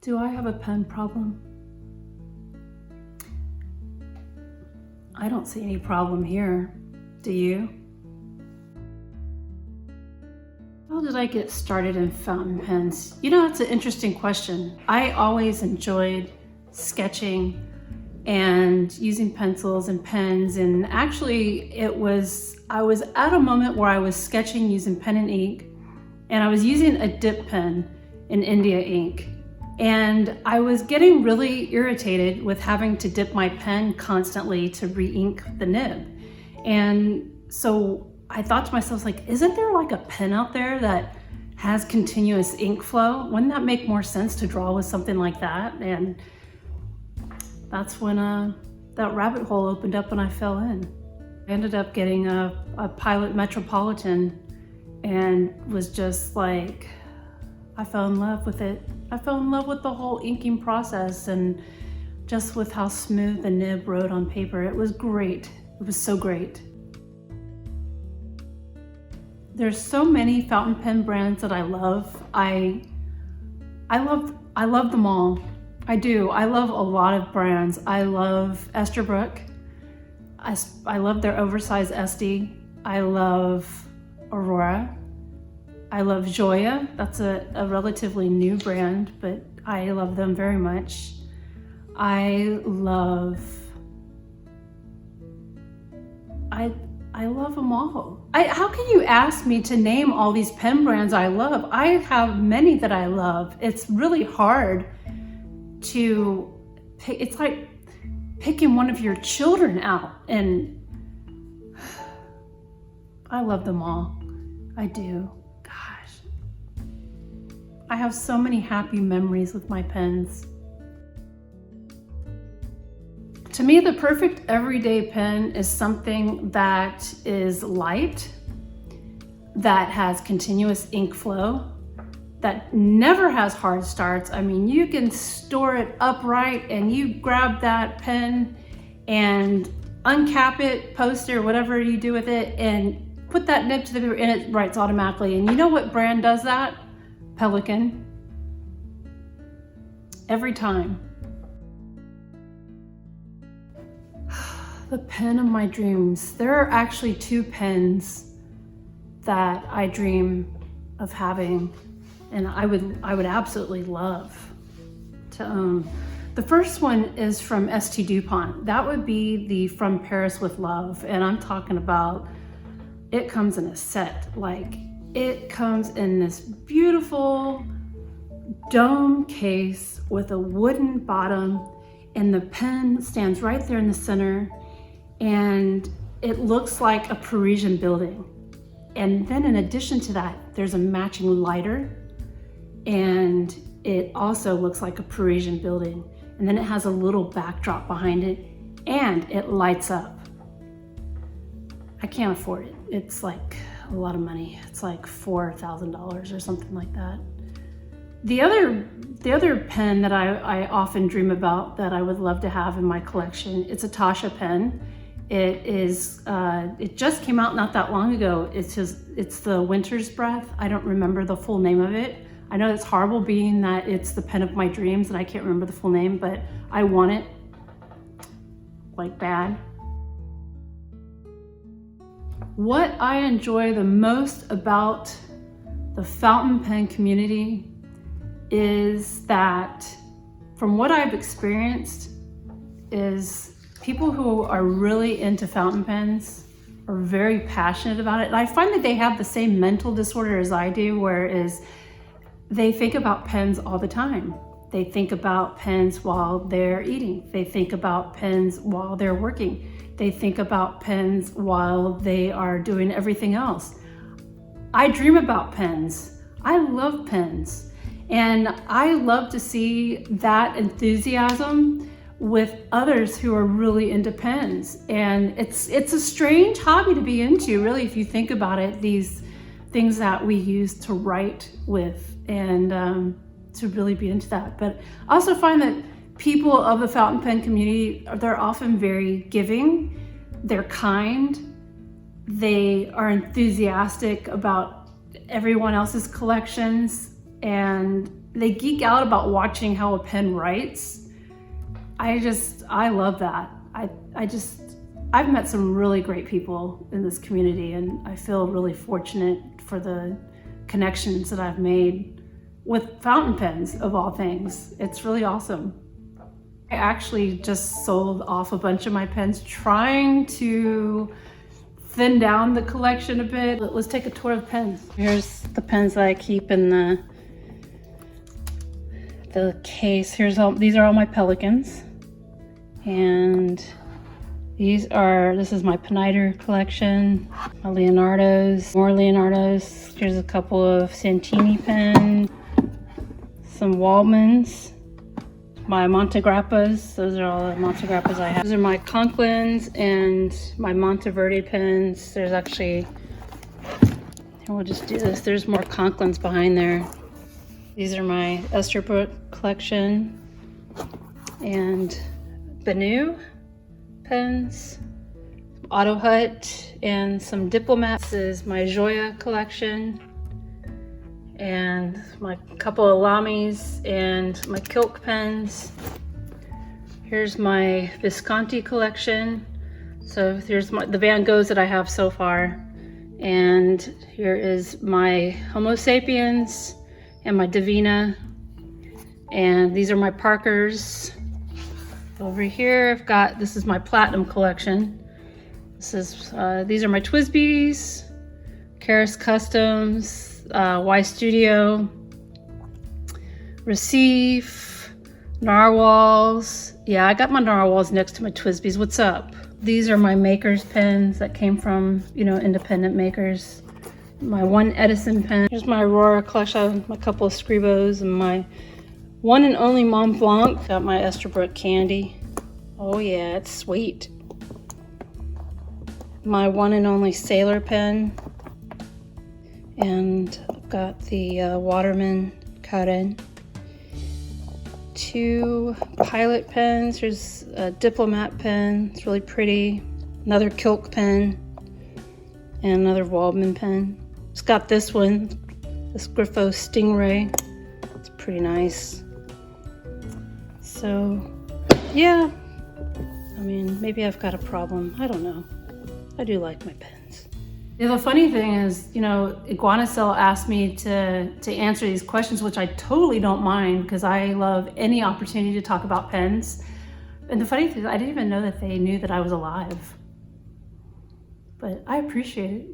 Do I have a pen problem? I don't see any problem here. Do you? How did I get started in fountain pens? You know, it's an interesting question. I always enjoyed sketching and using pencils and pens, and actually I was at a moment where I was sketching using pen and ink, and I was using a dip pen in India ink. And I was getting really irritated with having to dip my pen constantly to re-ink the nib. And so I thought to myself, like, isn't there like a pen out there that has continuous ink flow? Wouldn't that make more sense to draw with something like that? And that's when that rabbit hole opened up and I fell in. I ended up getting a Pilot Metropolitan and was just like, I fell in love with it. I fell in love with the whole inking process and just with how smooth the nib wrote on paper. It was great. It was so great. There's so many fountain pen brands that I love. I love them all. I do. I love a lot of brands. I love Esterbrook. I love their oversized Esty. I love Aurora. I love Joya. That's a relatively new brand, but I love them very much. I love them all. How can you ask me to name all these pen brands I love? I have many that I love. It's really hard to pick. It's like picking one of your children out, and I love them all. I do. I have so many happy memories with my pens. To me, the perfect everyday pen is something that is light, that has continuous ink flow, that never has hard starts. I mean, you can store it upright and you grab that pen and uncap it, post it, or whatever you do with it, and put that nib to the paper and it writes automatically. And you know what brand does that? Pelican. Every time. The pen of my dreams. There are actually two pens that I dream of having, and I would absolutely love to own. The first one is from St. DuPont. That would be the From Paris with Love, and I'm talking about, it comes in a set. Like, it comes in this beautiful dome case with a wooden bottom, and the pen stands right there in the center, and it looks like a Parisian building. And then in addition to that, there's a matching lighter, and it also looks like a Parisian building. And then it has a little backdrop behind it, and it lights up. I can't afford it. It's like a lot of money. It's like $4,000 or something like that. The other pen that I often dream about that I would love to have in my collection, it's a Tasha pen. It just came out not that long ago. It's the Winter's Breath. I don't remember the full name of it. I know it's horrible being that it's the pen of my dreams and I can't remember the full name, but I want it like bad. What I enjoy the most about the fountain pen community is that, from what I've experienced, is people who are really into fountain pens are very passionate about it. And I find that they have the same mental disorder as I do, whereas they think about pens all the time. They think about pens while they're eating. They think about pens while they're working. They think about pens while they are doing everything else. I dream about pens. I love pens. And I love to see that enthusiasm with others who are really into pens. And it's a strange hobby to be into, really, if you think about it, these things that we use to write with, and to really be into that. But I also find that people of the fountain pen community, they're often very giving, they're kind, they are enthusiastic about everyone else's collections, and they geek out about watching how a pen writes. I love that. I've met some really great people in this community, and I feel really fortunate for the connections that I've made with fountain pens of all things. It's really awesome. I actually just sold off a bunch of my pens, trying to thin down the collection a bit. Let's take a tour of pens. Here's the pens that I keep in the case. These are all my Pelicans. And this is my Peniter collection, my Leonardos, more Leonardos. Here's a couple of Santini pens, some Waldmans, my Montegrappas. Those are all the Montegrappas I have. Those are my Conklins and my Monteverde pens. There's actually, we'll just do this. There's more Conklins behind there. These are my Esterbrook collection and Benu pens, Auto Hut, and some Diplomats. This is my Joya collection, and my couple of Lamis and my Kilk pens. Here's my Visconti collection. So here's the Van Goghs that I have so far. And here is my Homo sapiens and my Divina. And these are my Parkers. Over here I've got, this is my Platinum collection. These are my Twisbys, Karis Customs, Y Studio, Receive, Narwhals. Yeah, I got my Narwhals next to my Twisbys. What's up? These are my Makers pens that came from, independent makers. My one Edison pen. Here's my Aurora collection, my couple of Scribos, and my one and only Mont Blanc. Got my Esterbrook candy. Oh yeah, it's sweet. My one and only Sailor pen. And I've got the Waterman Karen. Two Pilot pens. Here's a Diplomat pen. It's really pretty. Another Kilk pen. And another Waldman pen. It's got this one. This Griffo Stingray. It's pretty nice. So, yeah. I mean, maybe I've got a problem. I don't know. I do like my pens. Yeah, the funny thing is, Iguana asked me to answer these questions, which I totally don't mind because I love any opportunity to talk about pens. And the funny thing is, I didn't even know that they knew that I was alive. But I appreciate it.